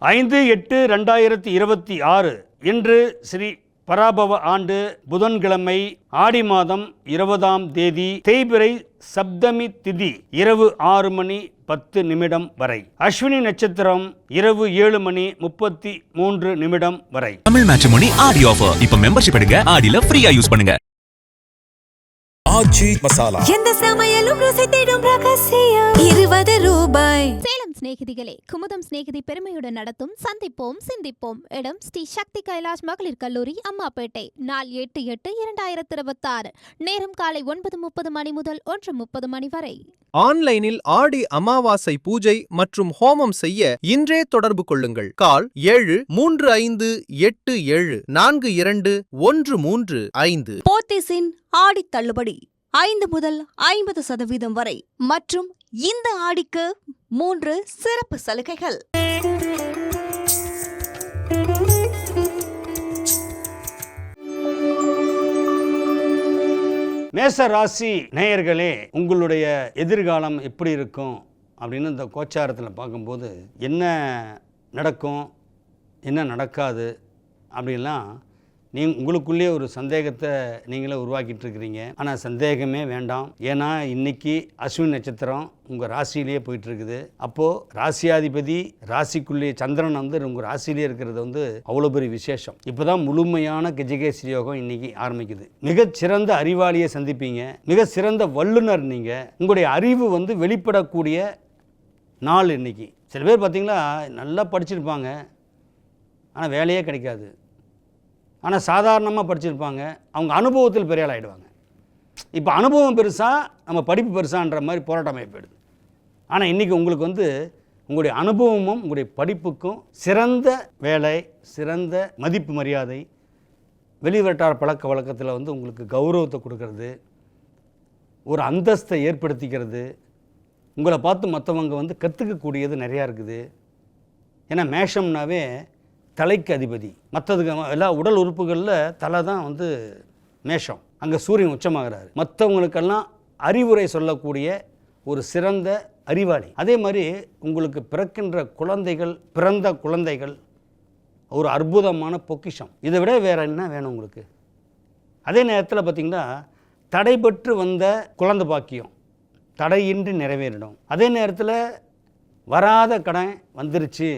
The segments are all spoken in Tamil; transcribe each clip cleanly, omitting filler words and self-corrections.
5/8/2026 இன்று ஸ்ரீ பராபவ ஆண்டு புதன்கிழமை ஆடி மாதம் 20ஆம் தேதி தேய்பிறை சப்தமி திதி இரவு 6:10 வரை. அஸ்வினி நட்சத்திரம் இரவு 7:33 வரை. தமிழ் மேட்ரிமோனி ஆடி ஆஃபர். இப்ப மெம்பர்ஷிப் எடுங்க, ஆடில ஃப்ரீயா யூஸ் பண்ணுங்க. ஆச்சி மசாலா எந்த சமையலும் ருசி தேடும் ரகசியம் 20 ரூபாய். சேலம் சிநேகிதிகளே, குமுதம் சிநேகிதி பெருமையுடன் நடத்தும் சந்திப்போம் சிந்திப்போம். இடம் ஸ்ரீ சக்தி கைலாஷ் மகளிர் கல்லூரி, அம்மாப்பேட்டை. நாள் 8/8/2026. நேரம் காலை 9:30 மணி முதல் 1:30 மணி வரை. ஆன்லைனில் ஆடி அமாவாசை பூஜை மற்றும் ஹோமம் செய்ய இன்றே தொடர்பு கொள்ளுங்கள். கால் 7357421335. போத்தீஸின் ஆடி தள்ளுபடி 5 முதல் 50% வரை மற்றும் இந்த ஆடிக்கு 3 சிறப்பு சலுகைகள். மேச ராசி நேயர்களே, உங்களுடைய எதிர்காலம் எப்படி இருக்கும் அப்படின்னு இந்த கோச்சாரத்தில் பார்க்கும்போது என்ன நடக்கும் என்ன நடக்காது அப்படின்லாம் உங்களுக்குள்ளே ஒரு சந்தேகத்தை நீங்களே உருவாக்கிட்டு இருக்கிறீங்க. ஆனால் சந்தேகமே வேண்டாம். ஏன்னா இன்றைக்கி அஸ்வினி நட்சத்திரம் உங்கள் ராசியிலேயே போயிட்டுருக்குது. அப்போது ராசியாதிபதி ராசிக்குள்ளே சந்திரன் உங்கள் ராசியிலே இருக்கிறது அவ்வளோ பெரிய விசேஷம். இப்போ தான் முழுமையான கஜகேசரி யோகம் இன்றைக்கி ஆரம்பிக்குது. மிகச்சிறந்த அறிவாளியை சந்திப்பீங்க. மிக சிறந்த வல்லுனர் நீங்கள். உங்களுடைய அறிவு வெளிப்படக்கூடிய நாள் இன்றைக்கி. சில பேர் பார்த்திங்களா நல்லா படிச்சிருப்பாங்க, ஆனால் வேலையே கிடைக்காது. ஆனால் சாதாரணமாக படிச்சிருப்பாங்க, அவங்க அனுபவத்தில் பெரிய ஆள் ஆகிடுவாங்க. இப்போ அனுபவம் பெருசாக நம்ம படிப்பு பெருசான்ற மாதிரி போராட்டமாக போயிடுது. ஆனால் இன்றைக்கி உங்களுக்கு உங்களுடைய அனுபவமும் உங்களுடைய படிப்புக்கும் சிறந்த வேலை, சிறந்த மதிப்பு மரியாதை, வெளிவட்டார பழக்க வழக்கத்தில் உங்களுக்கு கௌரவத்தை கொடுக்கறது, ஒரு அந்தஸ்தை ஏற்படுத்திக்கிறது, உங்களை பார்த்து மற்றவங்க கற்றுக்கக்கூடியது நிறையா இருக்குது. ஏன்னா மேஷம்னாவே தலைக்கு அதிபதி. மற்றதுக்கு எல்லா உடல் உறுப்புகளில் தலை தான் மேஷம். அங்கே சூரியன் உச்சமாகிறாரு. மற்றவங்களுக்கெல்லாம் அறிவுரை சொல்லக்கூடிய ஒரு சிறந்த அறிவாளி. அதே மாதிரி உங்களுக்கு பிறக்கின்ற பிறந்த குழந்தைகள் ஒரு அற்புதமான பொக்கிஷம். இதை விட வேறு என்ன வேணும் உங்களுக்கு? அதே நேரத்தில் பார்த்திங்கன்னா தடைபெற்று வந்த குழந்தை பாக்கியம் தடையின்றி நிறைவேறிடும். அதே நேரத்தில் வராத கடன் வந்துருச்சு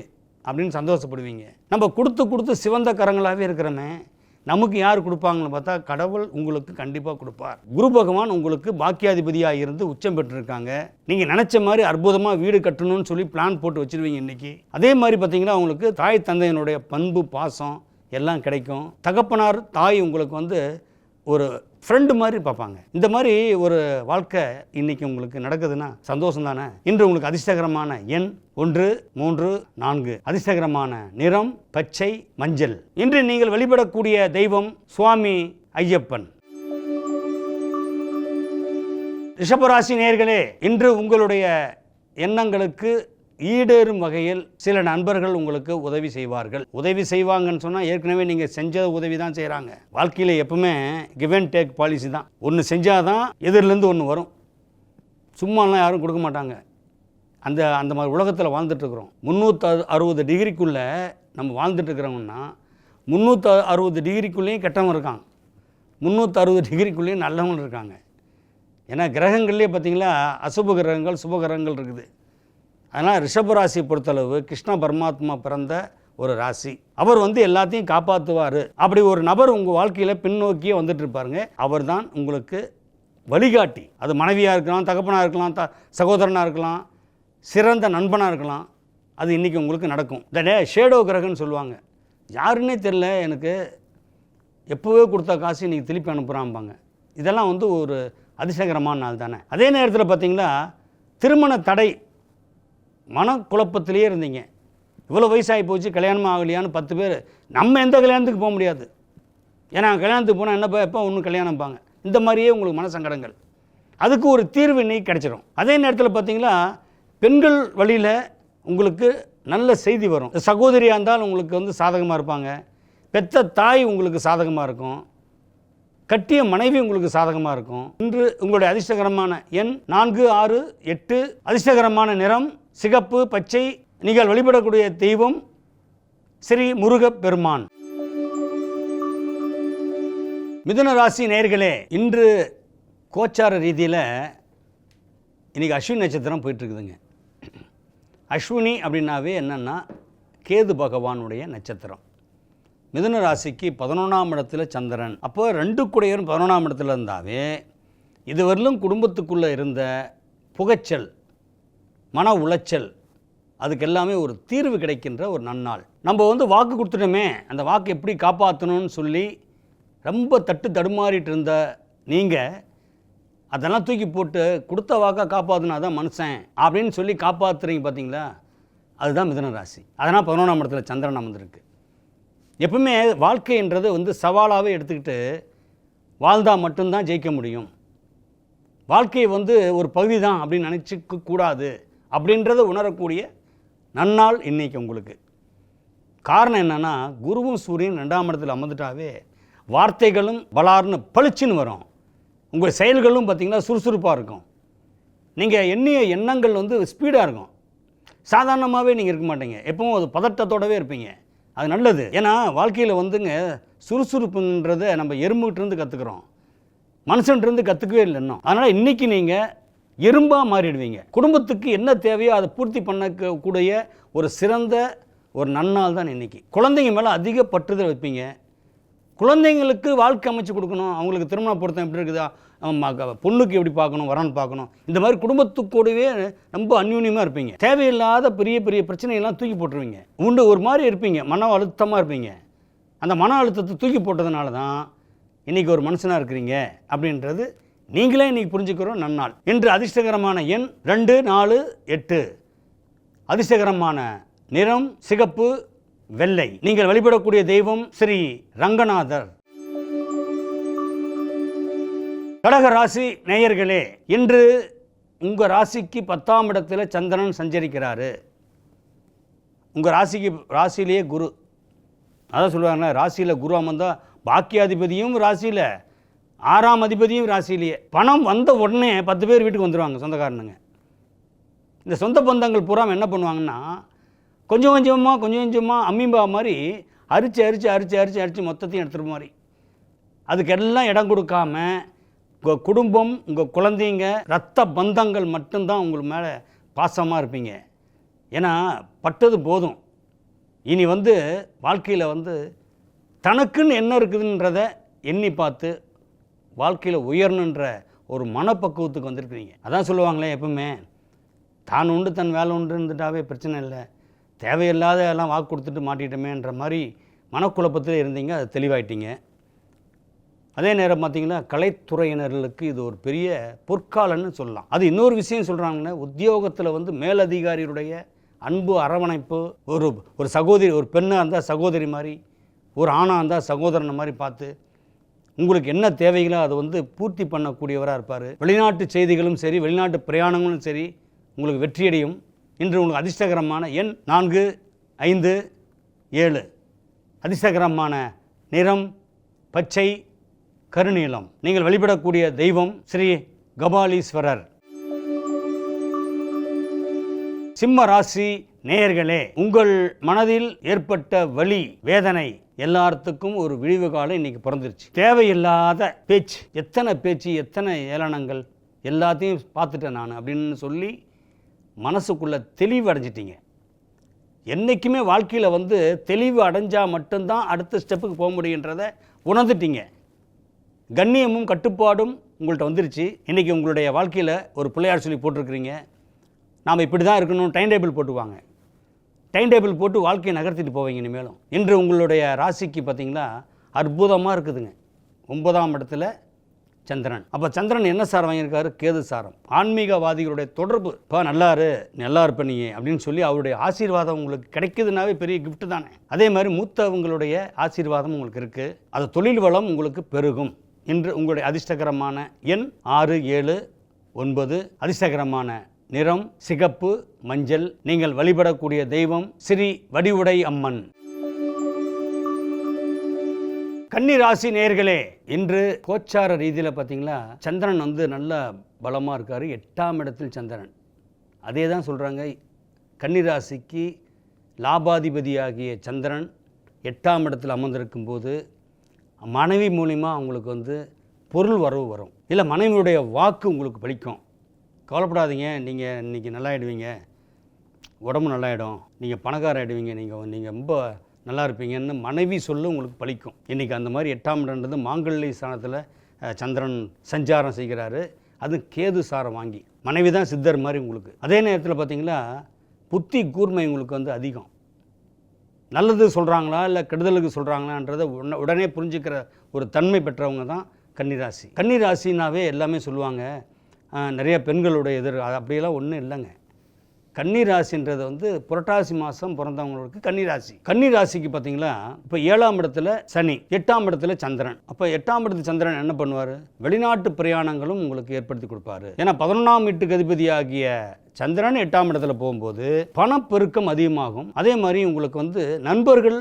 அப்படின்னு சந்தோஷப்படுவீங்க. நம்ம கொடுத்து சிவந்த கரங்களாகவே இருக்கிறோமே, நமக்கு யார் கொடுப்பாங்கன்னு பார்த்தா கடவுள் உங்களுக்கு கண்டிப்பாக கொடுப்பார். குரு பகவான் உங்களுக்கு பாக்கியாதிபதியாக இருந்து உச்சம் பெற்றிருக்காங்க. நீங்கள் நினச்ச மாதிரி அற்புதமாக வீடு கட்டணும்னு சொல்லி பிளான் போட்டு வச்சுருவீங்க இன்றைக்கி. அதே மாதிரி பார்த்திங்கன்னா உங்களுக்கு தாய் தந்தையினுடைய பண்பு பாசம் எல்லாம் கிடைக்கும். தகப்பனார் தாய் உங்களுக்கு ஒரு ஃப்ரெண்டு மாதிரி பார்ப்பாங்க. இந்த மாதிரி ஒரு வாழ்க்கை இன்றைக்கி உங்களுக்கு நடக்குதுன்னா சந்தோஷம் தானே. இன்று உங்களுக்கு அதிர்ஷ்டகரமான எண் 1, 3, 4. அதிர்ஷ்டகரமான நிறம் பச்சை, மஞ்சள். இன்று நீங்கள் வழிபடக்கூடிய தெய்வம் சுவாமி ஐயப்பன். ரிஷபராசி நேயர்களே, இன்று உங்களுடைய எண்ணங்களுக்கு ஈடேறும் வகையில் சில நண்பர்கள் உங்களுக்கு உதவி செய்வார்கள். உதவி செய்வாங்கன்னு சொன்னால் ஏற்கனவே நீங்கள் செஞ்ச உதவி தான் செய்கிறாங்க. வாழ்க்கையில் எப்பவுமே கிவ் அண்ட் டேக் பாலிசி தான். ஒன்று செஞ்சால் தான் எதிரிலேருந்து ஒன்று வரும். சும்மாலாம் யாரும் கொடுக்க மாட்டாங்க. அந்த மாதிரி உலகத்தில் வாழ்ந்துட்டுருக்குறோம். 360 டிகிரிக்குள்ளே நம்ம வாழ்ந்துட்டுருக்கிறோம்னா 360 டிகிரிக்குள்ளேயும் கெட்டவங்க இருக்காங்க, 360 டிகிரிக்குள்ளேயும் நல்லவங்க இருக்காங்க. ஏன்னா கிரகங்கள்லேயே பார்த்திங்களா அசுப கிரகங்கள் சுப கிரகங்கள் இருக்குது. அதனால் ரிஷபராசியை பொறுத்தளவு கிருஷ்ண பரமாத்மா பிறந்த ஒரு ராசி. அவர் எல்லாத்தையும் காப்பாற்றுவார். அப்படி ஒரு நபர் உங்கள் வாழ்க்கையில் பின்னோக்கியே வந்துட்டு இருப்பாருங்க. அவர் தான் உங்களுக்கு வழிகாட்டி. அது மனைவியாக இருக்கலாம், தகப்பனாக இருக்கலாம், சகோதரனாக இருக்கலாம், சிறந்த நண்பனாக இருக்கலாம். அது இன்றைக்கி உங்களுக்கு நடக்கும். இந்த ஷேடோ கிரகன்னு சொல்லுவாங்க. யாருன்னே தெரில, எனக்கு எப்போவே கொடுத்த காசு இன்றைக்கி திருப்பி அனுப்புகிறாம்பாங்க. இதெல்லாம் ஒரு அதிர்ஷ்டகரமான நாள் தானே. அதே நேரத்தில் பார்த்திங்கன்னா திருமண தடை, மனக்குழப்பத்திலே இருந்தீங்க. இவ்வளோ வயசாகி போச்சு, கல்யாணம் ஆகலையான்னு 10 பேர். நம்ம எந்த கல்யாணத்துக்கு போக முடியாது. ஏன்னா கல்யாணத்துக்கு போனால் என்னப்பா எப்போ ஒன்று கல்யாணம்பாங்க. இந்த மாதிரியே உங்களுக்கு மனசங்கடங்கள். அதுக்கு ஒரு தீர்வு இன்றைக்கி கிடச்சிடும். அதே நேரத்தில் பார்த்திங்கன்னா பெண்கள் வழியில் உங்களுக்கு நல்ல செய்தி வரும். சகோதரியாக இருந்தால் உங்களுக்கு சாதகமாக இருப்பாங்க. பெத்த தாய் உங்களுக்கு சாதகமாக இருக்கும். கட்டிய மனைவி உங்களுக்கு சாதகமாக இருக்கும். இன்று உங்களுடைய அதிர்ஷ்டகரமான எண் 4, 6, 8. அதிர்ஷ்டகரமான நிறம் சிகப்பு, பச்சை. நீங்கள் வழிபடக்கூடிய தெய்வம் ஸ்ரீ முருகப்பெருமான். மிதுன ராசி நேயர்களே, இன்று கோச்சார ரீதியில் இன்றைக்கி அஸ்வினி நட்சத்திரம் போயிட்டுருக்குதுங்க. அஸ்வினி அப்படின்னாவே என்னென்னா கேது பகவானுடைய நட்சத்திரம். மிதுன ராசிக்கு 11ஆம் இடத்துல சந்திரன். அப்போ 2 குடையரும் 11ஆம் இடத்துல இருந்தாவே இதுவரையிலும் குடும்பத்துக்குள்ளே இருந்த புகைச்சல், மன உளைச்சல், அதுக்கு எல்லாமே ஒரு தீர்வு கிடைக்கின்ற ஒரு நன்னாள். நம்ம வாக்கு கொடுத்துட்டோமே, அந்த வாக்கு எப்படி காப்பாற்றணும்னு சொல்லி ரொம்ப தடுமாறிட்டு இருந்த நீங்கள் அதெல்லாம் தூக்கி போட்டு கொடுத்த வாக்கை காப்பாற்றினா தான் மனுஷன் அப்படின்னு சொல்லி காப்பாற்றுறீங்க பார்த்தீங்களா, அதுதான் மிதுன ராசி. அதனால் 11ஆம் இடத்துல சந்திரன் அமர்ந்திருக்கு. எப்பவுமே வாழ்க்கைன்றது சவாலாகவே எடுத்துக்கிட்டு வாழ்ந்தால் மட்டும்தான் ஜெயிக்க முடியும். வாழ்க்கையை ஒரு பகுதி தான் அப்படின்னு நினச்சிக்க கூடாது அப்படின்றத உணரக்கூடிய நன்னாள் இன்றைக்கி உங்களுக்கு. காரணம் என்னென்னா, குருவும் சூரியன் 2ஆம் இடத்துல அமர்ந்துட்டாவே வார்த்தைகளும் பலார்னு பளிச்சுன்னு வரும். உங்கள் செயல்களும் பார்த்திங்கன்னா சுறுசுறுப்பாக இருக்கும். நீங்கள் எண்ணிய எண்ணங்கள் ஸ்பீடாக இருக்கும். சாதாரணமாகவே நீங்கள் இருக்க மாட்டீங்க, எப்பவும் அது பதட்டத்தோடவே இருப்பீங்க. அது நல்லது. ஏன்னா வாழ்க்கையில் சுறுசுறுப்புன்றதை நம்ம எறும்புகிட்டேருந்து கற்றுக்குறோம், மனுஷன்ட்டு கற்றுக்கவே இல்லை இன்னும். அதனால் இன்றைக்கி நீங்கள் எறும்பாக மாறிடுவீங்க. குடும்பத்துக்கு என்ன தேவையோ அதை பூர்த்தி பண்ணக்கூடிய ஒரு சிறந்த ஒரு நன்னாள் தான் இன்றைக்கி. குழந்தைங்க மேலே அதிக பற்றுதல் வைப்பீங்க. குழந்தைங்களுக்கு வாழ்க்கை அமைச்சு கொடுக்கணும், அவங்களுக்கு திருமண பொருத்தம் எப்படி இருக்குதா, பொண்ணுக்கு எப்படி பார்க்கணும், வரன் பார்க்கணும், இந்த மாதிரி குடும்பத்துக்கூடவே ரொம்ப அந்யூன்யமாக இருப்பீங்க. தேவையில்லாத பெரிய பெரிய பிரச்சனையெல்லாம் தூக்கி போட்டுருவீங்க. ஒரு மாதிரி இருப்பீங்க, மன அழுத்தமாக இருப்பீங்க. அந்த மன அழுத்தத்தை தூக்கி போட்டதுனால தான் இன்றைக்கி ஒரு மனுஷனாக இருக்கிறீங்க அப்படின்றது நீங்களே இன்றைக்கி புரிஞ்சுக்கிறோம் நன்னாள். இன்று அதிர்ஷ்டகரமான எண் 2, 4, 8. அதிர்ஷ்டகரமான நிறம் சிகப்பு, வெள்ளை. நீங்கள் வழிபடக்கூடிய தெய்வம் ஸ்ரீ ரங்கநாதர். கடக ராசி நேயர்களே, இன்று உங்கள் ராசிக்கு 10ஆம் இடத்துல சந்திரன் சஞ்சரிக்கிறாரு. உங்கள் ராசியிலேயே குரு. அதான் சொல்லுவாங்க, ராசியில் குரு அமர்ந்தால் பாக்கியாதிபதியும் ராசியில், 6ஆம் அதிபதியும் ராசியிலேயே. பணம் வந்த உடனே 10 பேர் வீட்டுக்கு வந்துடுவாங்க, சொந்தக்காரனுங்க. இந்த சொந்த பந்தங்கள் பூரா என்ன பண்ணுவாங்கன்னா, கொஞ்சம் கொஞ்சமாக அம்மீம்பா மாதிரி அரிச்சு மொத்தத்தையும் எடுத்துகிற மாதிரி. அதுக்கெல்லாம் இடம் கொடுக்காம உங்கள் குடும்பம், உங்கள் குழந்தைங்க, இரத்த பந்தங்கள் மட்டும்தான் உங்களுக்கு மேலே பாசமாக இருப்பீங்க. ஏன்னா பட்டது போதும். இனி வாழ்க்கையில் தனக்குன்னு என்ன இருக்குதுன்றதை எண்ணி பார்த்து வாழ்க்கையில் உயரணுன்ற ஒரு மனப்பக்குவத்துக்கு வந்துருக்குறீங்க. அதான் சொல்லுவாங்களே, எப்பவுமே தான் உண்டு தன் வேலை உண்டு இருந்துட்டாவே பிரச்சனை இல்லை, தேவையில்லாத எல்லாம் வாக்கு கொடுத்துட்டு மாட்டிட்டோமேன்ற மாதிரி மனக்குழப்பத்தில் இருந்தீங்க. அது தெளிவாயிட்டீங்க. அதே நேரம் பார்த்திங்கன்னா கலைத்துறையினர்களுக்கு இது ஒரு பெரிய பொற்காலன்னு சொல்லலாம். அது இன்னொரு விஷயம் சொல்கிறாங்கன்னா, உத்தியோகத்தில் மேலதிகாரியுடைய அன்பு அரவணைப்பு, ஒரு சகோதரி, ஒரு பெண்ணாக இருந்தால் சகோதரி மாதிரி, ஒரு ஆணாக இருந்தால் சகோதரனை மாதிரி பார்த்து உங்களுக்கு என்ன தேவைகளோ அதை பூர்த்தி பண்ணக்கூடியவராக இருப்பார். வெளிநாட்டு செய்திகளும் சரி, வெளிநாட்டு பிரயாணங்களும் சரி உங்களுக்கு வெற்றியடையும். இன்று உங்களுக்கு அதிர்ஷ்டகரமான எண் 4, 5, 7. அதிர்ஷ்டகரமான நிறம் பச்சை, கருநீலம். நீங்கள் வழிபடக்கூடிய தெய்வம் ஸ்ரீ கபாலீஸ்வரர். சிம்ம ராசி நேயர்களே, உங்கள் மனதில் ஏற்பட்ட வலி, வேதனை எல்லாத்துக்கும் ஒரு விழிவு காலம் இன்னைக்கு பிறந்துருச்சு. தேவையில்லாத பேச்சு, எத்தனை ஏளனங்கள் எல்லாத்தையும் பார்த்துட்டேன் நான் அப்படின்னு சொல்லி மனசுக்குள்ளே தெளிவு அடைஞ்சிட்டிங்க. என்றைக்குமே வாழ்க்கையில் தெளிவு அடைஞ்சால் மட்டும்தான் அடுத்த ஸ்டெப்புக்கு போக முடியுன்றதை உணர்ந்துட்டீங்க. கண்ணியமும் கட்டுப்பாடும் உங்கள்கிட்ட வந்துருச்சு. இன்றைக்கி உங்களுடைய வாழ்க்கையில் ஒரு பிள்ளையார் சொல்லி போட்டிருக்கிறீங்க. நாம் இப்படி தான் இருக்கணும், டைம் டேபிள் போட்டுவாங்க. டைம் டேபிள் போட்டு வாழ்க்கையை நகர்த்திட்டு போவீங்க இனிமேலும். இன்று உங்களுடைய ராசிக்கு பார்த்திங்கன்னா அற்புதமாக இருக்குதுங்க. 9ஆம் இடத்துல சந்திரன். அப்போ சந்திரன் என்ன சாரம் வாங்கியிருக்காரு? கேது சாரம். ஆன்மீகவாதிகளுடைய தொடர்பு. இப்போ நல்லா இருப்ப நீ அப்படின்னு சொல்லி அவருடைய ஆசீர்வாதம் உங்களுக்கு கிடைக்குதுனாவே பெரிய கிஃப்ட் தானே. அதே மாதிரி மூத்தவங்களுடைய ஆசீர்வாதம் உங்களுக்கு இருக்குது. அது தொழில் வளம் உங்களுக்கு பெருகும். இன்று உங்களுடைய அதிர்ஷ்டகரமான எண் 6, 7, 9. அதிர்ஷ்டகரமான நிறம் சிகப்பு, மஞ்சள். நீங்கள் வழிபடக்கூடிய தெய்வம் ஸ்ரீ வடிவுடை அம்மன். கன்னி ராசி நேயர்களே, இன்று கோச்சார ரீதியில் பார்த்தீங்களா சந்திரன் நல்ல பலமாக இருக்கார். 8ஆம் இடத்தில் சந்திரன். அதே தான் சொல்கிறாங்க, கன்னி ராசிக்கு லாபாதிபதியாகிய சந்திரன் 8ஆம் இடத்தில் அமர்ந்திருக்கும் போது மனைவி மூலிமா அவங்களுக்கு வந்து பொருள் வரவு வரும், இல்லை மனைவியுடைய வாக்கு உங்களுக்கு பலிக்கும். கவலைப்படாதீங்க, நீங்கள் இன்றைக்கி நல்லாயிடுவீங்க, உடம்பு நல்லாயிடும், நீங்கள் பணக்கார ஆகிடுவீங்க, நீங்கள் ரொம்ப நல்லா இருப்பீங்கன்னு மனைவி சொல்லு உங்களுக்கு பலிக்கும். இன்றைக்கி அந்த மாதிரி 8ஆம் இடம்ன்றது மாங்கல்ய ஸ்தானத்தில் சந்திரன் சஞ்சாரம் செய்கிறாரு. அது கேது சாரம் வாங்கி மனைவி தான் சித்தர் மாதிரி உங்களுக்கு. அதே நேரத்தில் பார்த்திங்களா புத்தி கூர்மை உங்களுக்கு வந்து அதிகம். நல்லது சொல்கிறாங்களா இல்லை கெடுதலுக்கு சொல்கிறாங்களான்றதை உடனே புரிஞ்சுக்கிற ஒரு தன்மை பெற்றவங்க தான் கன்னிராசி. கன்னிராசினாவே எல்லாமே சொல்லுவாங்க நிறைய பெண்களுடைய அப்படியெல்லாம் ஒன்றும் இல்லைங்க. கன்னிராசின்றது வந்து புரட்டாசி மாதம் பிறந்தவங்களுக்கு கன்னிராசி. கன்னிராசிக்கு பார்த்தீங்களா இப்போ 7ஆம் இடத்துல சனி, 8ஆம் இடத்துல சந்திரன். அப்போ 8ஆம் இடத்துல சந்திரன் என்ன பண்ணுவார்? வெளிநாட்டு பிரயாணங்களும் உங்களுக்கு ஏற்படுத்தி கொடுப்பாரு. ஏன்னா 11ஆம் வீட்டுக்கு அதிபதி ஆகிய சந்திரன் 8ஆம் இடத்துல போகும்போது பணப்பெருக்கம் அதிகமாகும். அதே மாதிரி உங்களுக்கு வந்து நண்பர்கள்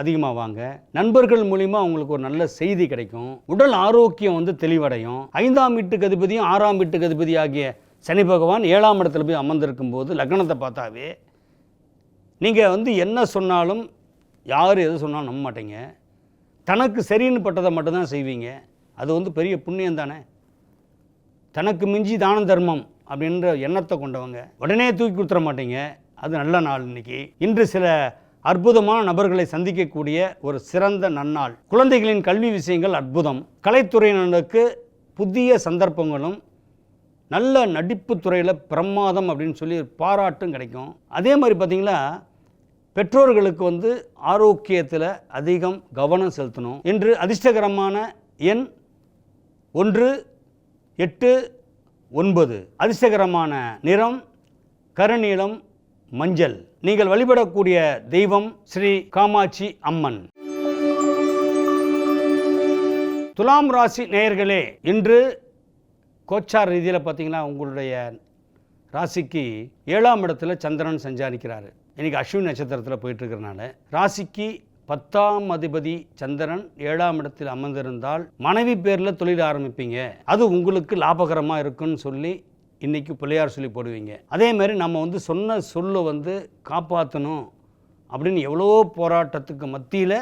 அதிகமாவாங்க. நண்பர்கள் மூலிமா உங்களுக்கு ஒரு நல்ல செய்தி கிடைக்கும். உடல் ஆரோக்கியம் வந்து தெளிவடையும். 5ஆம் வீட்டுக்கு அதிபதியும் 6ஆம் வீட்டுக்கு அதிபதி ஆகிய சனி பகவான் 7ஆம் இடத்துல போய் அமர்ந்திருக்கும் போது லக்னத்தை பார்த்தாவே நீங்கள் வந்து என்ன சொன்னாலும் யார் எது சொன்னாலும் நம்ப மாட்டீங்க. தனக்கு சரின்னு பட்டதை மட்டும்தான் செய்வீங்க. அது வந்து பெரிய புண்ணியம் தானே. தனக்கு மிஞ்சி தான தர்மம் அப்படின்ற எண்ணத்தை கொண்டவங்க உடனே தூக்கி கொடுத்துட மாட்டீங்க. அது நல்ல நாள் இன்னைக்கு. இன்று சில அற்புதமான நபர்களை சந்திக்கக்கூடிய ஒரு சிறந்த நன்னாள். குழந்தைகளின் கல்வி விஷயங்கள் அற்புதம். கலைத்துறையினருக்கு புதிய சந்தர்ப்பங்களும் நல்ல நடிப்பு துறையில் பிரமாதம் அப்படின்னு சொல்லி பாராட்டும் கிடைக்கும். அதே மாதிரி பார்த்திங்களா பெற்றோர்களுக்கு வந்து ஆரோக்கியத்தில் அதிகம் கவனம் செலுத்தணும். இன்று அதிர்ஷ்டகரமான எண் 1, 8, 9. அதிர்ஷ்டகரமான நிறம் கருநீலம், மஞ்சள். நீங்கள் வழிபடக்கூடிய தெய்வம் ஸ்ரீ காமாட்சி அம்மன். துலாம் ராசி நேயர்களே, இன்று கோச்சார் ரீதியில் பார்த்தீங்கன்னா உங்களுடைய ராசிக்கு 7ஆம் இடத்துல சந்திரன் சஞ்சாரிக்கிறாரு. இன்றைக்கி அஸ்வினி நட்சத்திரத்தில் போயிட்டுருக்கிறனால ராசிக்கு 10ஆம் அதிபதி சந்திரன் 7ஆம் இடத்தில் அமர்ந்திருந்தால் மனைவி பேரில் தொழில் ஆரம்பிப்பீங்க. அது உங்களுக்கு லாபகரமாக இருக்குன்னு சொல்லி இன்றைக்கி பிள்ளையார் சொல்லி போடுவீங்க. அதே மாதிரி நம்ம வந்து சொன்ன சொல்லை வந்து காப்பாற்றணும் அப்படின்னு எவ்வளோ போராட்டத்துக்கு மத்தியில்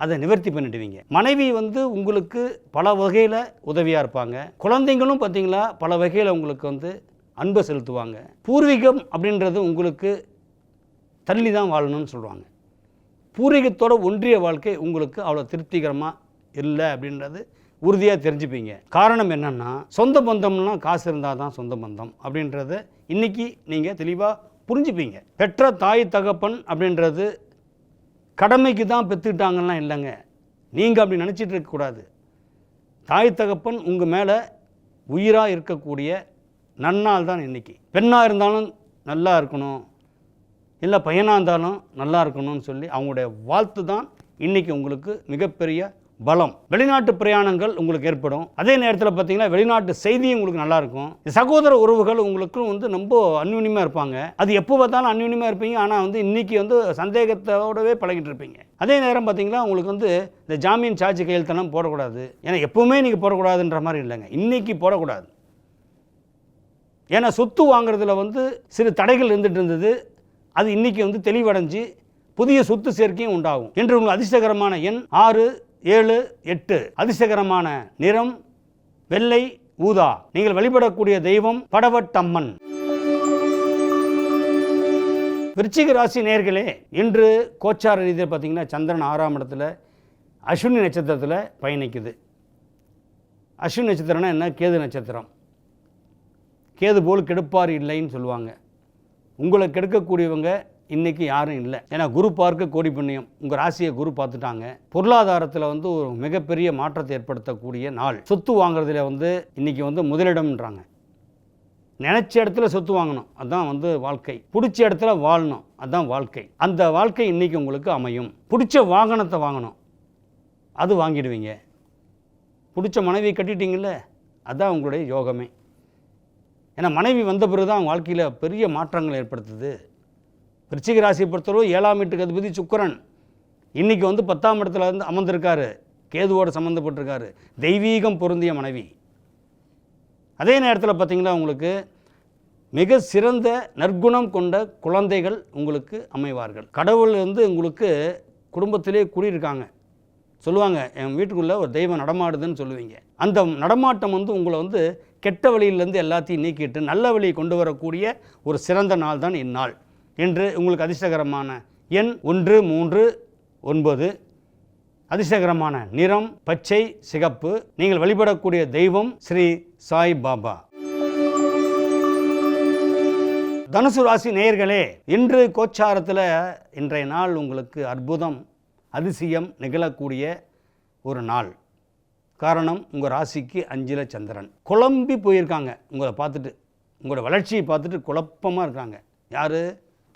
அதை நிவர்த்தி பண்ணிடுவீங்க. மனைவி வந்து உங்களுக்கு பல வகையில் உதவியாக இருப்பாங்க. குழந்தைங்களும் பார்த்தீங்களா பல வகையில் உங்களுக்கு வந்து அன்பை செலுத்துவாங்க. பூர்வீகம் அப்படின்றது உங்களுக்கு தள்ளி தான் வாழணும்னு சொல்லுவாங்க. பூர்வீகத்தோட ஒன்றிய வாழ்க்கை உங்களுக்கு அவ்வளோ திருப்திகரமாக இல்லை அப்படின்றது உறுதியாக தெரிஞ்சுப்பீங்க. காரணம் என்னென்னா சொந்த பந்தம்னா காசு இருந்தால் தான் சொந்த பந்தம் அப்படின்றத இன்றைக்கி நீங்கள் தெளிவாக புரிஞ்சுப்பீங்க. பெற்ற தாய் தகப்பன் அப்படின்றது கடமைக்கு தான் பெற்றுக்கிட்டாங்கன்னா இல்லைங்க. நீங்கள் அப்படி நினச்சிட்டு இருக்கக்கூடாது. தாய் தகப்பன் உங்கள் மேலே உயிராக இருக்கக்கூடிய நன்னாள் தான் இன்றைக்கி. பெண்ணாக இருந்தாலும் நல்லா இருக்கணும், இல்லை பையனாக இருந்தாலும் நல்லா இருக்கணும்னு சொல்லி அவங்களுடைய வாழ்த்து தான் இன்றைக்கி உங்களுக்கு மிகப்பெரிய பலம். வெளிநாட்டு பிரயாணங்கள் உங்களுக்கு ஏற்படும். அதே நேரத்தில் பார்த்தீங்கன்னா வெளிநாட்டு செய்தியும் உங்களுக்கு நல்லாயிருக்கும். சகோதர உறவுகள் உங்களுக்கும் வந்து ரொம்ப அந்யூன்யமாக இருப்பாங்க. அது எப்போ பார்த்தாலும் அந்யூன்யமாக இருப்பீங்க. ஆனால் வந்து இன்றைக்கி வந்து சந்தேகத்தோடவே பழகிட்டு இருப்பீங்க. அதே நேரம் பார்த்தீங்கன்னா உங்களுக்கு வந்து இந்த ஜாமீன் சார்ஜ் கையெழுத்தெல்லாம் போடக்கூடாது. ஏன்னா எப்போவுமே நீங்கள் போடக்கூடாதுன்ற மாதிரி இல்லைங்க, இன்றைக்கி போடக்கூடாது. ஏன்னா சொத்து வாங்குறதுல வந்து சிறு தடைகள் இருந்துகிட்டு இருந்தது. அது இன்றைக்கி வந்து தெளிவடைஞ்சு புதிய சொத்து சேர்க்கையும் உண்டாகும். என்று உங்கள் அதிர்ஷ்டகரமான எண் 6, 7, 8. அதிர்ஷ்டகரமான நிறம் வெள்ளை, ஊதா. நீங்கள் வழிபடக்கூடிய தெய்வம் படவட்டம்மன். விருச்சிக ராசி நேயர்களே, இன்று கோச்சார ரீதியில் பார்த்தீங்கன்னா சந்திரன் 6ஆம் இடத்துல அஸ்வினி நட்சத்திரத்தில் பயணிக்குது. அஸ்வினி நட்சத்திரம்னா என்ன? கேது நட்சத்திரம். கேது போல் கெடுப்பார் இல்லைன்னு சொல்லுவாங்க. உங்களை கெடுக்கக்கூடியவங்க இன்றைக்கி யாரும் இல்லை. ஏன்னா குரு பார்க்க கோடி புண்ணியம். உங்கள் ராசியை குரு பார்த்துட்டாங்க. பொருளாதாரத்தில் வந்து ஒரு மிகப்பெரிய மாற்றத்தை ஏற்படுத்தக்கூடிய நாள். சொத்து வாங்குறதுல வந்து இன்றைக்கி வந்து முதலிடம்ன்றாங்க. நினச்ச இடத்துல சொத்து வாங்கணும், அதுதான் வந்து வாழ்க்கை. பிடிச்ச இடத்துல வாழணும், அதுதான் வாழ்க்கை. அந்த வாழ்க்கை இன்றைக்கி உங்களுக்கு அமையும். பிடிச்ச வாகனத்தை வாங்கணும், அது வாங்கிடுவீங்க. பிடிச்ச மனைவி கட்டிட்டீங்கல்ல, அதுதான் உங்களுடைய யோகமே. ஏன்னா மனைவி வந்த பிறகு தான் வாழ்க்கையில் பெரிய மாற்றங்கள் ஏற்படுத்துது. விருச்சிக ராசியை பொறுத்தளவு 7ஆம் வீட்டுக்கு அதிபதி சுக்கிரன் இன்றைக்கி வந்து 10ஆம் இடத்துல வந்து அமர்ந்திருக்காரு. கேதுவோடு சம்மந்தப்பட்டிருக்காரு. தெய்வீகம் பொருந்திய மனைவி. அதே நேரத்தில் பார்த்திங்கன்னா உங்களுக்கு மிக சிறந்த நற்குணம் கொண்ட குழந்தைகள் உங்களுக்கு அமைவார்கள். கடவுள் வந்து உங்களுக்கு குடும்பத்திலே குடியிருக்காங்க. சொல்லுவாங்க, என் வீட்டுக்குள்ளே ஒரு தெய்வம் நடமாடுதுன்னு சொல்லுவீங்க. அந்த நடமாட்டம் வந்து உங்களை வந்து கெட்ட வழியிலேருந்து எல்லாத்தையும் நீக்கிட்டு நல்ல வழியை கொண்டு வரக்கூடிய ஒரு சிறந்த நாள் தான் இந்நாள் என்று உங்களுக்கு அதிர்ஷ்டகரமான எண் 139. அதிர்ஷ்டகரமான நிறம் பச்சை சிகப்பு. நீங்கள் வழிபடக்கூடிய தெய்வம் ஸ்ரீ சாய் பாபா. தனுசு ராசி நேயர்களே, இன்று கோச்சாரத்தில் இன்றைய நாள் உங்களுக்கு அற்புதம் அதிசயம் நிகழக்கூடிய ஒரு நாள். காரணம், உங்கள் ராசிக்கு 5ல் சந்திரன். குழம்பி போயிருக்காங்க உங்களை பார்த்துட்டு, உங்களோட வளர்ச்சியை பார்த்துட்டு குழப்பமாக இருக்காங்க. யார்?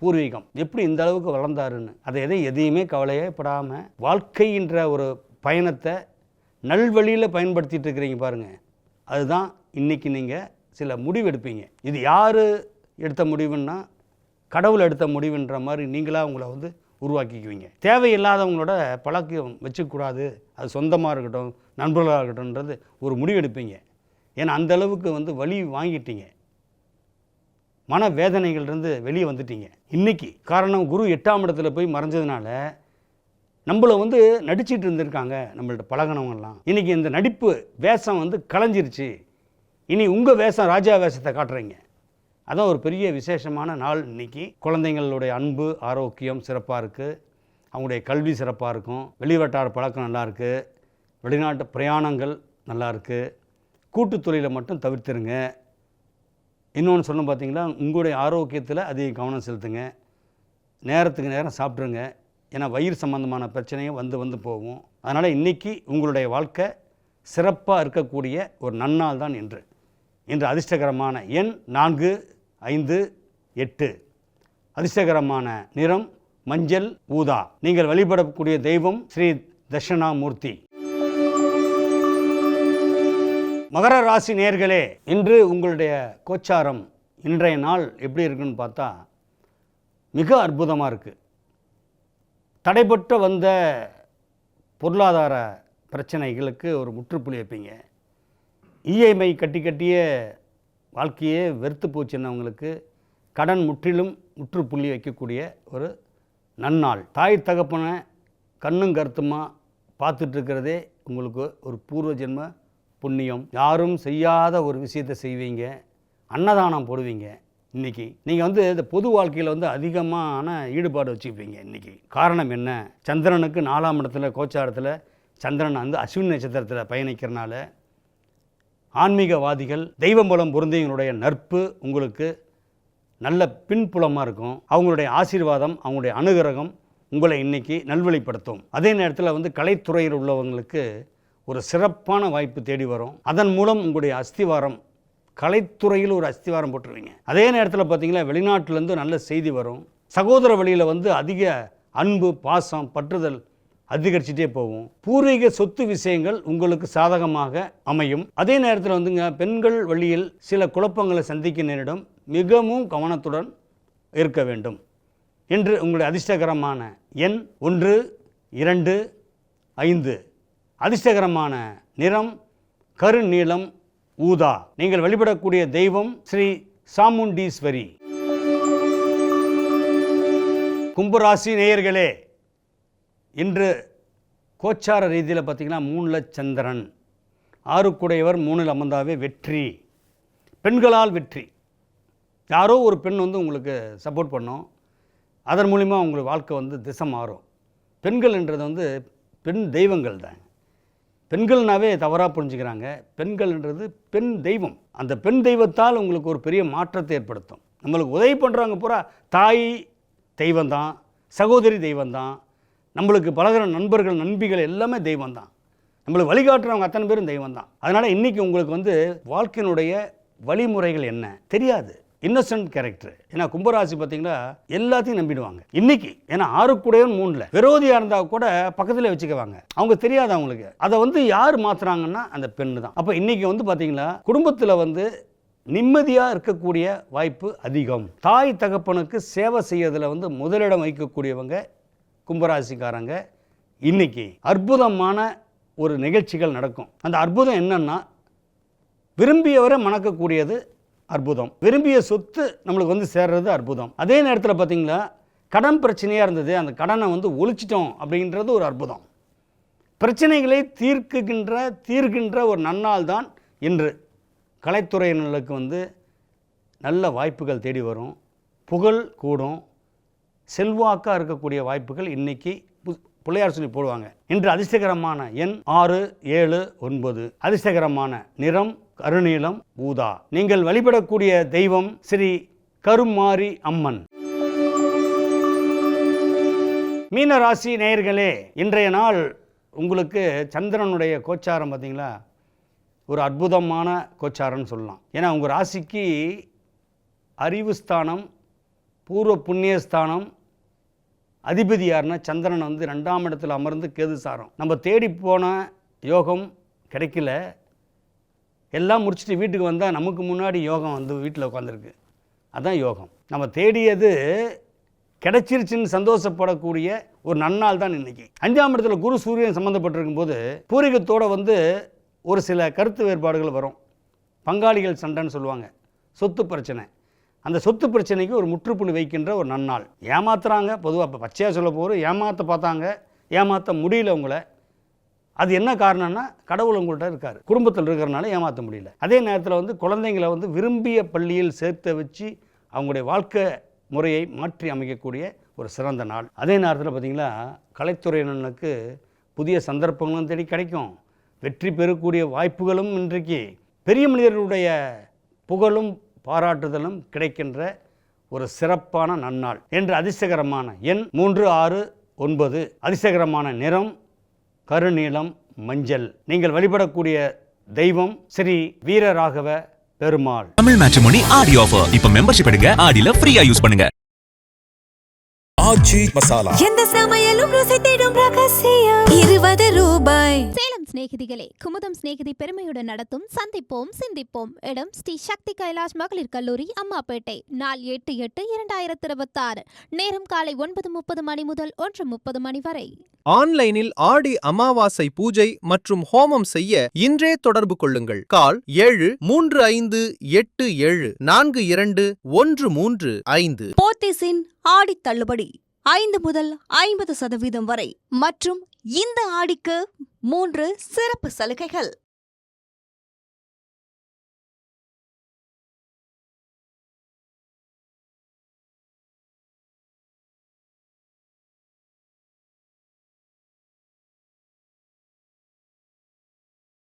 பூர்வீகம். எப்படி இந்த அளவுக்கு வளர்ந்தாருன்னு அதை எதையுமே கவலையே படாமல் வாழ்க்கைன்ற ஒரு பயணத்தை நல்வழியில் பயன்படுத்திகிட்டு இருக்கிறீங்க பாருங்கள். அதுதான் இன்றைக்கி நீங்கள் சில முடிவு எடுப்பீங்க. இது யார் எடுத்த முடிவுன்னா கடவுள் எடுத்த முடிவுன்ற மாதிரி நீங்களாக உங்களை வந்து உருவாக்கிக்குவீங்க. தேவையில்லாதவங்களோட பழக்கம் வச்சுக்கூடாது, அது சொந்தமாக இருக்கட்டும் நண்பர்களாக இருக்கட்டும்ன்றது ஒரு முடிவு எடுப்பீங்க. ஏன்னா அந்தளவுக்கு வந்து வலி வாங்கிட்டீங்க, மன வேதனைகள்லேருந்து வெளியே வந்துட்டீங்க இன்றைக்கி. காரணம், குரு 8ஆம் இடத்துல போய் மறைஞ்சதுனால நம்மளை வந்து நடிச்சிட்டு இருந்திருக்காங்க நம்மள்ட்ட பழகினவங்கலாம். இன்றைக்கி இந்த நடிப்பு வேஷம் வந்து கலைஞ்சிருச்சு. இனி உங்கள் வேஷம் ராஜா வேஷத்தை காட்டுறீங்க. அதான் ஒரு பெரிய விசேஷமான நாள் இன்றைக்கி. குழந்தைங்களுடைய அன்பு ஆரோக்கியம் சிறப்பாக இருக்குது, அவங்களுடைய கல்வி சிறப்பாக இருக்கும், வெளிவட்டார பழக்கம் நல்லாயிருக்கு, வெளிநாட்டு பிரயாணங்கள் நல்லாயிருக்கு. கூட்டுத்தொழிலை மட்டும் தவிர்த்துருங்க. இன்னொன்று சொன்ன பார்த்தீங்களா, உங்களுடைய ஆரோக்கியத்தில் அதிக கவனம் செலுத்துங்க. நேரத்துக்கு நேரம் சாப்பிட்ருங்க. ஏன்னா வயிறு சம்பந்தமான பிரச்சனையும் வந்து போகும். அதனால் இன்றைக்கி உங்களுடைய வாழ்க்கை சிறப்பாக இருக்கக்கூடிய ஒரு நன்னாள் தான் இன்று. அதிர்ஷ்டகரமான எண் 4, 5, 8. அதிர்ஷ்டகரமான நிறம் மஞ்சள் ஊதா. நீங்கள் வழிபடக்கூடிய தெய்வம் ஸ்ரீ தட்சிணாமூர்த்தி. மகர ராசி நேயர்களே, இன்று உங்களுடைய கோச்சாரம் இன்றைய நாள் எப்படி இருக்குன்னு பார்த்தா மிக அற்புதமாக இருக்குது. தடைபட்டு வந்த பொருளாதார பிரச்சனைகளுக்கு ஒரு முற்றுப்புள்ளி வைப்பீங்க. இஎம்ஐ கட்டியே வாழ்க்கையே வெறுத்து போச்சுன்னவங்களுக்கு கடன் முற்றிலும் முற்றுப்புள்ளி வைக்கக்கூடிய ஒரு நன்னாள். தாய் தகப்பனை கண்ணும் கருத்துமாக பார்த்துட்ருக்கிறதே உங்களுக்கு ஒரு பூர்வ ஜென்ம புண்ணியம். யாரும் செய்யாத ஒரு விஷயத்தை செய்வீங்க, அன்னதானம் போடுவீங்க. இன்றைக்கி நீங்கள் வந்து இந்த பொது வாழ்க்கையில் வந்து அதிகமான ஈடுபாடு வச்சுப்பீங்க இன்றைக்கி. காரணம் என்ன? சந்திரனுக்கு 4ஆம் இடத்துல கோச்சாரத்தில் சந்திரன் வந்து அஸ்வினி நட்சத்திரத்தில் பயணிக்கிறனால ஆன்மீகவாதிகள் தெய்வம்பலம் பொருந்தியவங்களுடைய நட்பு உங்களுக்கு நல்ல பின்புலமாக இருக்கும். அவங்களுடைய ஆசீர்வாதம், அவங்களுடைய அனுகிரகம் உங்களை இன்றைக்கி நல்வழிப்படுத்தும். அதே நேரத்தில் வந்து கலைத்துறையில் உள்ளவங்களுக்கு ஒரு சிறப்பான வாய்ப்பு தேடி வரும். அதன் மூலம் உங்களுடைய அஸ்திவாரம், கலைத்துறையில் ஒரு அஸ்திவாரம் போட்டுருவீங்க. அதே நேரத்தில் பார்த்தீங்கன்னா வெளிநாட்டிலேருந்து நல்ல செய்தி வரும். சகோதர வழியில் வந்து அதிக அன்பு பாசம் பற்றுதல் அதிகரிச்சுட்டே போகும். பூர்வீக சொத்து விஷயங்கள் உங்களுக்கு சாதகமாக அமையும். அதே நேரத்தில் வந்துங்க பெண்கள் வழியில் சில குழப்பங்களை சந்திக்க நேரிடும். மிகவும் கவனத்துடன் இருக்க வேண்டும் என்று உங்களுடைய அதிர்ஷ்டகரமான எண் 1, 2, 5. அதிர்ஷ்டகரமான நிறம் கருநீலம் ஊதா. நீங்கள் வழிபடக்கூடிய தெய்வம் ஸ்ரீ சாமுண்டீஸ்வரி. கும்பராசி நேயர்களே, இன்று கோச்சார ரீதியில் பார்த்திங்கன்னா 3ல் சந்திரன், 6க்குடையவர் 3ல் அமர்ந்தாவே வெற்றி. பெண்களால் வெற்றி. யாரோ ஒரு பெண் வந்து உங்களுக்கு சப்போர்ட் பண்ணும். அதன் மூலிமா உங்களுக்கு வாழ்க்கை வந்து திசை மாறும். பெண்கள்ன்றது வந்து பெண் தெய்வங்கள் தான். பெண்கள்னாவே தவறாக புரிஞ்சுக்கிறாங்க. பெண்கள்ன்றது பெண் தெய்வம். அந்த பெண் தெய்வத்தால் உங்களுக்கு ஒரு பெரிய மாற்றத்தை ஏற்படுத்தும். நம்மளுக்கு உதவி பண்ணுறவங்க பூரா தாய் தெய்வந்தான், சகோதரி தெய்வந்தான், நம்மளுக்கு பழகிற நண்பர்கள் நண்பிகள் எல்லாமே தெய்வம் தான். நம்மளுக்கு வழிகாட்டுறவங்க அத்தனை பேரும் தெய்வம் தான். அதனால் இன்றைக்கி உங்களுக்கு வந்து வாழ்க்கையினுடைய வழிமுறைகள் என்ன தெரியாது. Innocent character. ஏன்னா கும்பராசி பார்த்தீங்கன்னா எல்லாத்தையும் நம்பிடுவாங்க இன்றைக்கி. ஏன்னா 6க்குடையவன் 3ல் விரோதியாக இருந்தால் கூட பக்கத்தில் வச்சுக்குவாங்க. அவங்க தெரியாது அவங்களுக்கு. அதை வந்து யார் மாற்றுறாங்கன்னா அந்த பெண்ணு தான். அப்போ இன்றைக்கி வந்து பார்த்தீங்கன்னா குடும்பத்தில் வந்து நிம்மதியாக இருக்கக்கூடிய வாய்ப்பு அதிகம். தாய் தகப்பனுக்கு சேவை செய்யறதுல வந்து முதலிடம் வைக்கக்கூடியவங்க கும்பராசிக்காரங்க. இன்றைக்கி அற்புதமான ஒரு நிகழ்ச்சிகள் நடக்கும். அந்த அற்புதம் என்னன்னா, விரும்பியவரை மணக்கக்கூடியது அற்புதம். விரும்பிய சொத்து நம்மளுக்கு வந்து சேர்றது அற்புதம். அதே நேரத்தில் பார்த்தீங்களா, கடன் பிரச்சனையாக இருந்தது, அந்த கடனை வந்து ஒழிச்சிட்டோம் அப்படின்றது ஒரு அற்புதம். பிரச்சனைகளை தீர்க்கின்ற ஒரு நன்னாள் தான் இன்று. கலைத்துறையினர்களுக்கு வந்து நல்ல வாய்ப்புகள் தேடி வரும், புகழ் கூடும், செல்வாக்காக இருக்கக்கூடிய வாய்ப்புகள் இன்றைக்கி பிள்ளையார் சொல்லி போடுவாங்க. இன்று அதிர்ஷ்டகரமான எண் 6, 7, 9. அதிர்ஷ்டகரமான நிறம் கருநீலம், ஊதா. நீங்கள் வழிபடக்கூடிய தெய்வம் ஸ்ரீ கருமாரி அம்மன். மீன ராசி நேயர்களே, இன்றைய நாள் உங்களுக்கு சந்திரனுடைய கோச்சாரம் பார்த்தீங்களா, ஒரு அற்புதமான கோச்சாரம்னு சொல்லலாம். ஏன்னா உங்கள் ராசிக்கு அறிவு ஸ்தானம், பூர்வ புண்ணியஸ்தானம் அதிபதி யாருன்னா சந்திரன் வந்து 2ஆம் இடத்துல அமர்ந்து கேது சாரம். நம்ம தேடி போன யோகம் கிடைக்கல, எல்லாம் முடிச்சுட்டு வீட்டுக்கு வந்தால் நமக்கு முன்னாடி யோகம் வந்து வீட்டில் உட்காந்துருக்கு. அதுதான் யோகம். நம்ம தேடியது கிடைச்சிருச்சுன்னு சந்தோஷப்படக்கூடிய ஒரு நன்னாள் தான் இன்றைக்கி. 5ஆம் இடத்துல குரு சூரியன் சம்மந்தப்பட்டிருக்கும் போது பூர்வீகத்தோடு வந்து ஒரு சில கருத்து வேறுபாடுகள் வரும். பங்காளிகள் சண்டைன்னு சொல்லுவாங்க, சொத்து பிரச்சனை. அந்த சொத்து பிரச்சனைக்கு ஒரு முற்றுப்புள்ளி வைக்கின்ற ஒரு நன்னாள். ஏமாத்துறாங்க, பொதுவாக இப்போ பச்சையாக சொல்ல போகிறோம், ஏமாற்ற பார்த்தாங்க, ஏமாற்ற முடியல உங்களை. அது என்ன காரணம்னா கடவுள் உங்கள்கிட்ட இருக்கார், குடும்பத்தில் இருக்கிறனால ஏமாற்ற முடியல. அதே நேரத்தில் வந்து குழந்தைங்களை வந்து விரும்பிய பள்ளியில் சேர்த்து வச்சு அவங்களுடைய வாழ்க்கை முறையை மாற்றி அமைக்கக்கூடிய ஒரு சிறந்த நாள். அதே நேரத்தில் பார்த்திங்களா, கலைத்துறையினருக்கு புதிய சந்தர்ப்பங்களும் தேடி கிடைக்கும், வெற்றி பெறக்கூடிய வாய்ப்புகளும் இன்றைக்கு பெரிய மனிதர்களுடைய புகழும் பாராட்டுதலும் கிடைக்கின்ற ஒரு சிறப்பான நன்னாள். என்று அதிர்ஷ்டகரமான எண் 3, 6, 9. அதிர்ஷ்டகரமான நிறம் கருநீலம், மஞ்சள். நீங்கள் வழிபடக்கூடிய தெய்வம் ஸ்ரீ வீரராகவ பெருமாள். தமிழ் மேட்ரிமோனி ஆடி ஆஃபர். இப்ப மெம்பர்ஷிப் எடுங்க, ஆடியில ஃப்ரீயா யூஸ் பண்ணுங்க. ஆச்சி மசாலா, எந்த சமையலும் ருசி தேடும் ரகசியம். 20 ரூபாய். சேலம் சிநேகிதிகளே, குமுதம் சிநேகிதி பெருமையுடன் நடத்தும் சந்திப்போம் சிந்திப்போம். இடம் ஸ்ரீ சக்தி கைலாஷ் மகளிர் கல்லூரி, அம்மாப்பேட்டை. நாள் 8/8/2026. நேரம் காலை 9:30 மணி முதல் 1:30 மணி வரை. ஆன்லைனில் ஆடி அமாவாசை பூஜை மற்றும் ஹோமம் செய்ய இன்றே தொடர்பு கொள்ளுங்கள். கால் 7357842135. போத்தீஸின் ஆடி தள்ளுபடி 5 முதல் 50% வரை மற்றும் இந்த ஆடிக்கு 3 சிறப்பு சலுகைகள்.